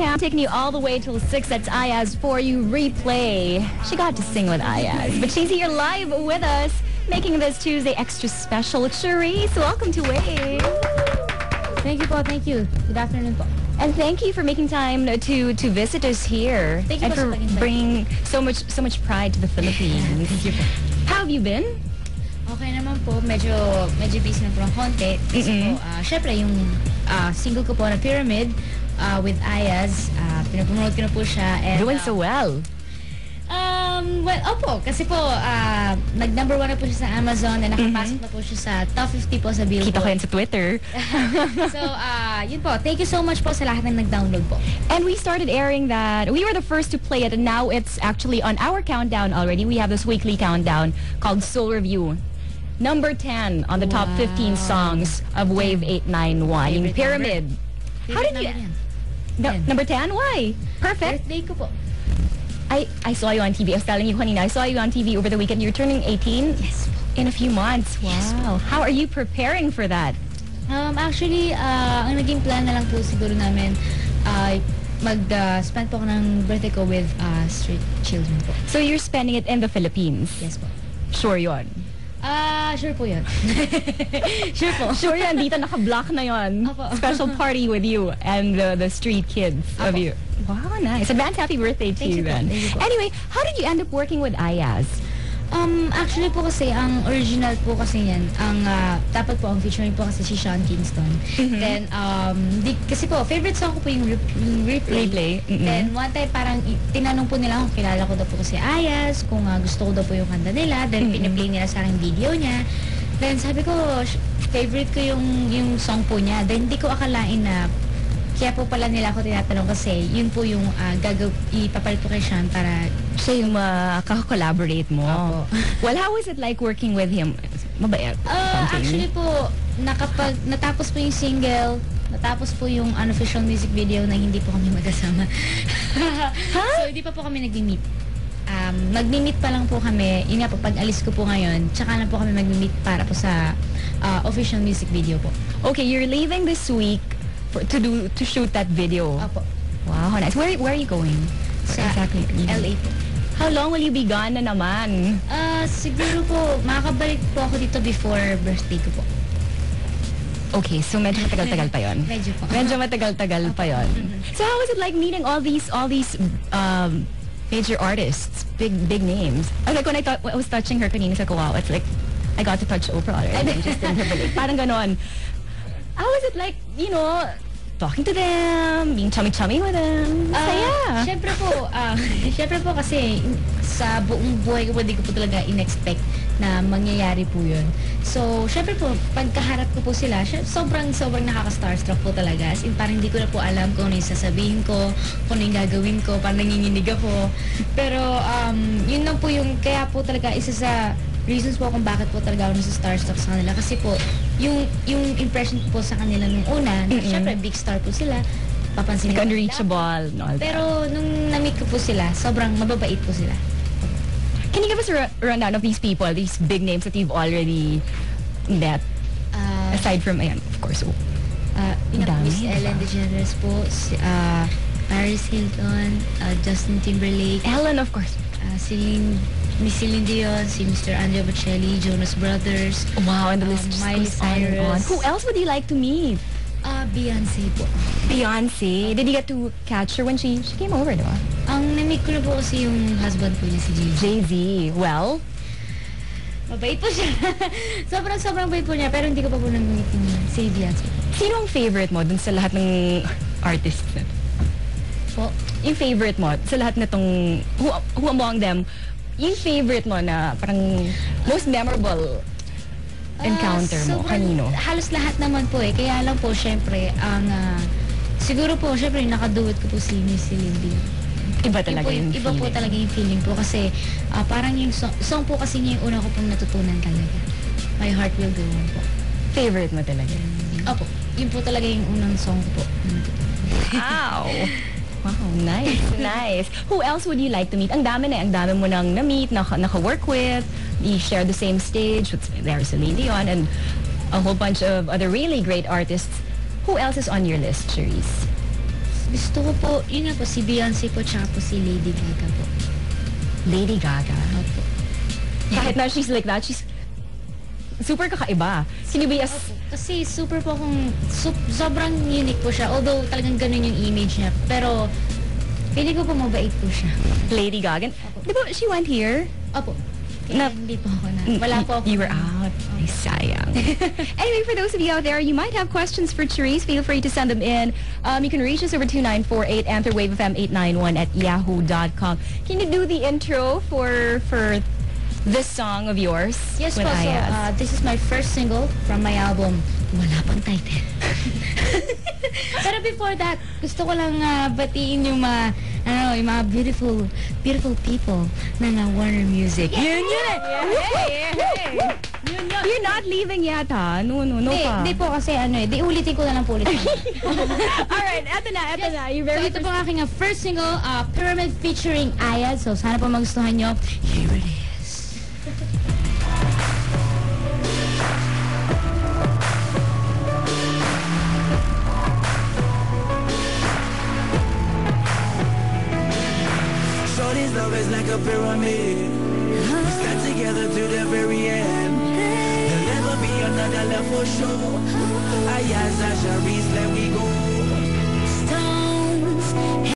Pam, taking you all the way till 6. That's Ayaz for you. Replay. She got to sing with Ayaz, but she's here live with us, making this Tuesday extra special. Charisse, welcome to Wave. Thank you po, thank you. Good afternoon po. And thank you for making time to visit us here. Thank you and po for bringing so much pride to the Philippines. Thank you po. How have you been? Okay naman po, medyo busy na po ng konti. Kasi po, syempre yung single ko po na Pyramid with Ayaz, pinapromote ko na po siya. And, doing so well. Well, opo, kasi po, nag-number 1 na po siya sa Amazon and nakapasok na po siya sa top 50 po sa Billboard. Kita ko yan sa Twitter. So, yun po. Thank you so much po sa lahat ng nag-download po. And we started airing that. We were the first to play it, and now it's actually on our countdown already. We have this weekly countdown called Soul Review. Number 10 on the top 15 songs of Wave 891. Yung Pyramid. How did you... Number 10? Why? Perfect. Birthday ko po. I saw you on TV. I was telling you kanina, I saw you on TV over the weekend. You're turning 18? Yes. In a few months. Wow. Yes. How are you preparing for that? Actually, ang naging plan na lang po siguro namin, mag-spend po ako ng birthday ko with street children po. So you're spending it in the Philippines? Yes po. Sure yun? Sure po yun. Sure po. Sure yan, dito naka-block na yun. Opo. Special party with you and the street kids of Opo. you. Wow, nice. Advance happy birthday to Thank you you po. then. Thank you po. Anyway, how did you end up working with Ayaz? Actually po kasi, ang original po kasi yan, dapat po ang featuring po kasi si Sean Kingston. Then, kasi po, favorite song ko po yung Replay. Then, one time parang tinanong po nila kung kilala ko daw po kasi Ayaz, kung gusto ko daw po yung kanta nila. Then, pinaplay nila sa akin video niya. Then, sabi ko, favorite ko yung song po niya. Then, hindi ko akalain na kaya po pala nila ako tinatanong kasi yun po yung ipapalit po kay Sean para siya yung makakollaborate mo. Opo. Well, how was it like working with him? Mabait? Actually po, natapos po yung single, natapos po yung unofficial music video na hindi po kami magkasama. So, hindi pa po kami nag-meet. Nag-meet pa lang po kami. Yun nga po, pag alis ko po ngayon, tsaka lang po kami mag-meet para po sa official music video po. Okay, you're leaving this week to shoot that video. Opo. Wow, nice. Where are you going? Sa exactly? LA po. How long will you be gone na naman? Siguro po, makakabalik po ako dito before birthday ko po. Okay, so medyo matagal-tagal pa yon. Medyo po. Medyo matagal-tagal pa yon. So how was it like meeting all these major artists, big names? Like when I was touching her kanina sa wow, it's like I got to touch Oprah already. Just in her balik. Parang ganon. How was it like, talking to them, being chummy-chummy with them? Saya. Syempre po kasi sa buong buhay ko, hindi ko po talaga in-expect na mangyayari po yun. So, syempre po, pagkaharap ko po sila, sobrang nakaka-starstruck po talaga. As in, parang hindi ko na po alam kung ano yung sasabihin ko, kung ano yung gagawin ko, parang nanginginig ako. Pero, yun lang po yung, kaya po talaga isa sa reasons po kung bakit po talaga ako nasa starstruck sa kanila. Kasi po, yung impression ko po sa kanila nung una, syempre, big star po sila, papansin like unreachable. Pero nung na-meet ko po sila, sobrang mababait po sila. Can you give us a rundown of these people, these big names that you've already met? Aside from, of course, Miss Ellen DeGeneres po, Paris Hilton, Justin Timberlake. Ellen, of course. Miss Celine Dion, si Mr. Andrea Bocelli, Jonas Brothers. Wow, and the list just Miley goes on and on. Cyrus. Who else would you like to meet? Beyonce po. Beyonce. Did you get to catch her when she came over, diba? Ang na-meet ko na po kasi yung husband po niya, si Jay-Z. Jay-Z. Well? Mabait po siya. sobrang bait po niya, pero hindi ko pa po na-meet si Beyonce. Sino ang favorite mo dun sa lahat ng artists na? Po? Yung favorite mo sa lahat na tong, who among them, yung favorite mo na parang most memorable encounter mo, kanino? Halos lahat naman po eh. Kaya lang po, syempre, siguro po, syempre, nakaduet ko po si Miss Celine Dion. Iba talaga yung Iba feeling. po talaga yung feeling po kasi parang yung song po kasi niya yung una ko pong natutunan talaga. My Heart Will Go On po. Favorite mo talaga? Opo. Yun po talaga yung unang song ko po. Wow! Wow, nice, nice. Who else would you like to meet? Ang dami mo nang na-meet, naka-work with, you share the same stage with Celine Dion and a whole bunch of other really great artists. Who else is on your list, Charisse? Gusto ko po, yun na po, si Beyonce po, tsaka po si Lady Gaga po. Lady Gaga. Opo. Kahit na she's like that, she's super kakaiba. Can you be as... Kasi super po akong, sobrang unique po siya. Although talagang ganun yung image niya. Pero, pili ko po mabait po siya. Lady Gaga. Di ba she went here? Opo. Kaya hindi po ako na. Wala po ako. You were out. Ay, sayang. Anyway, for those of you out there, you might have questions for Charisse. Feel free to send them in. You can reach us over 2948 Anther Wave FM 891 at yahoo.com. Can you do the intro for this song of yours? Yes with po. So, Ayaz? this is my first single from my album. Wala pang title. Pero before that, gusto ko lang batiin yung mga beautiful people ng Warner Music. Yun eh! Hey! You're not leaving yata. No pa. Hindi po kasi di ulitin ko na lang po ulit. Alright, eto na. You So very ito po ang aking first single, Pyramid featuring Ayaz. So sana po magustuhan nyo. Here it is. Shorty's love is like a pyramid. We stand together to the very end. There'll never be another love for sure. Ayaz and Charisse, let we go.